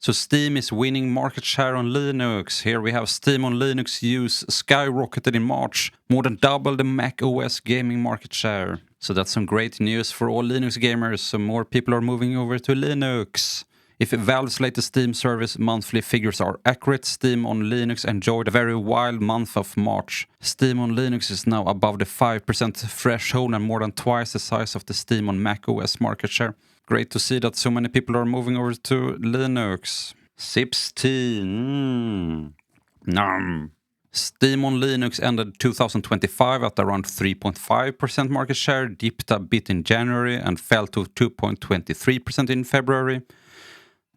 So Steam is winning market share on Linux. Here we have Steam on Linux use skyrocketed in March, more than double the Mac OS gaming market share. So that's some great news for all Linux gamers, so more people are moving over to Linux. If Valve's latest Steam service monthly figures are accurate, Steam on Linux enjoyed a very wild month of March. Steam on Linux is now above the 5% threshold and more than twice the size of the Steam on Mac OS market share. Great to see that so many people are moving over to Linux. 𝗖𝗢𝗡𝗟. Steam on Linux ended 2025 at around 3.5% market share, dipped a bit in January and fell to 2.23% in February.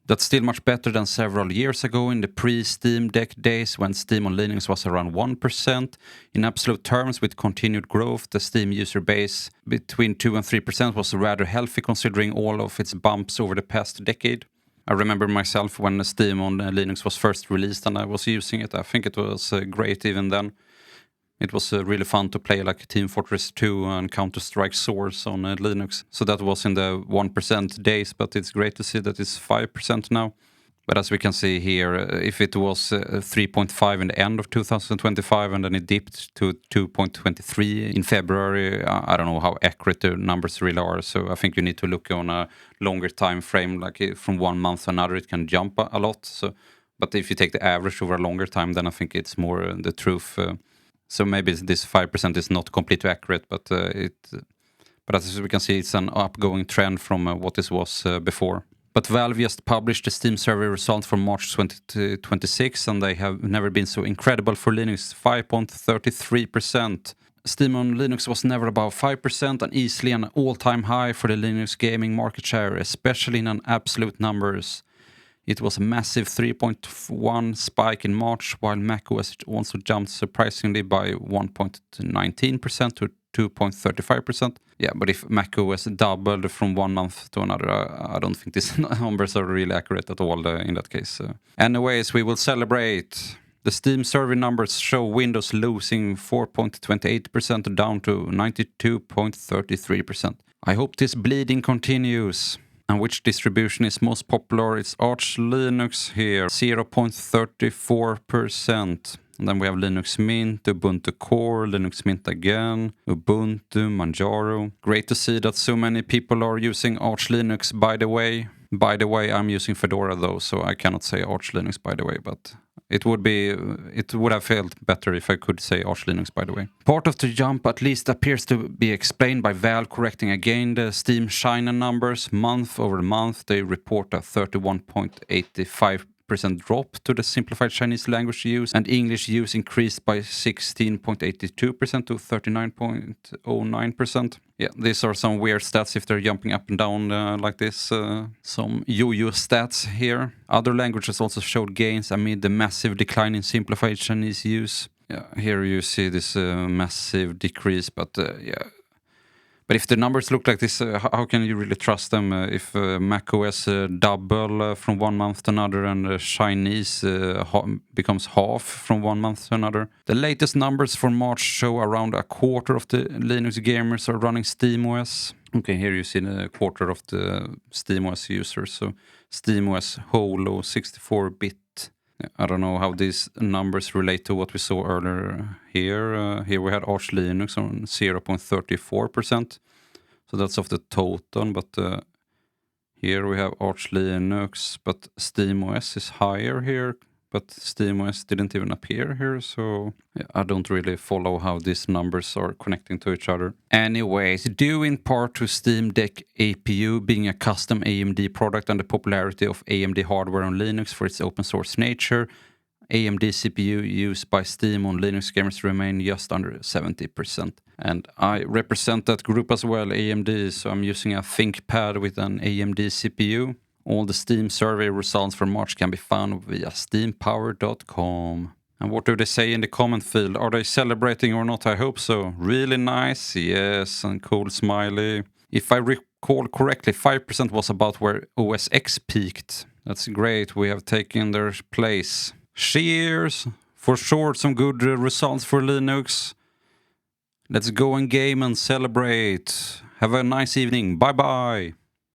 That's still much better than several years ago in the pre-Steam Deck days when Steam on Linux was around 1%. In absolute terms, with continued growth, the Steam user base between 2 and 3% was rather healthy considering all of its bumps over the past decade. I remember myself when Steam on Linux was first released and I was using it. I think it was great even then. It was really fun to play like Team Fortress 2 and Counter-Strike Source on Linux. So that was in the 1% days, but it's great to see that it's 5% now. But as we can see here, if it was 3.5 in the end of 2025 and then it dipped to 2.23 in February, I don't know how accurate the numbers really are. So I think you need to look on a longer time frame, like from 1 month to another, it can jump a lot. So, but if you take the average over a longer time, then I think it's more the truth. So maybe this 5% is not completely accurate, but as we can see, it's an upgoing trend from what this was before. But Valve just published the Steam survey results for March 2026, and they have never been so incredible for Linux, 5.33%. Steam on Linux was never above 5% and easily an all-time high for the Linux gaming market share, especially in absolute numbers. It was a massive 3.1 spike in March, while macOS also jumped surprisingly by 1.19% to 2.35%. Yeah, but if macOS doubled from 1 month to another, I don't think these numbers are really accurate at all in that case. Anyways, we will celebrate. The Steam survey numbers show Windows losing 4.28% down to 92.33%. I hope this bleeding continues. And which distribution is most popular? It's Arch Linux here, 0.34%. And then we have Linux Mint, Ubuntu Core, Linux Mint again, Ubuntu, Manjaro. Great to see that so many people are using Arch Linux, by the way. By the way, I'm using Fedora though, so I cannot say Arch Linux, by the way, but it would have felt better if I could say Arch Linux, by the way. Part of the jump at least appears to be explained by Valve correcting again the Steam China numbers. Month over month, they report a 31.85% drop to the simplified Chinese language use, and English use increased by 16.82% to 39.09%. Yeah, these are some weird stats if they're jumping up and down like this. Some yo-yo stats here. Other languages also showed gains amid the massive decline in simplified Chinese use. Yeah, here you see this massive decrease, but yeah. But if the numbers look like this, how can you really trust them if macOS double from 1 month to another and Chinese becomes half from 1 month to another? The latest numbers for March show around a quarter of the Linux gamers are running SteamOS. Okay, here you see the quarter of the SteamOS users. So SteamOS Holo 64-bit. I don't know how these numbers relate to what we saw earlier here. Here we had Arch Linux on 0.34%. So that's of the total, but here we have Arch Linux, but SteamOS is higher here. But SteamOS didn't even appear here, so yeah, I don't really follow how these numbers are connecting to each other. Anyways, due in part to Steam Deck APU being a custom AMD product and the popularity of AMD hardware on Linux for its open source nature, AMD CPU used by Steam on Linux gamers remain just under 70%. And I represent that group as well, AMD, so I'm using a ThinkPad with an AMD CPU. All the Steam survey results for March can be found via steampower.com. And what do they say in the comment field? Are they celebrating or not? I hope so. Really nice, yes, and cool smiley. If I recall correctly, 5% was about where OS X peaked. That's great, we have taken their place. Cheers! For sure, some good results for Linux. Let's go and game and celebrate. Have a nice evening. Bye-bye.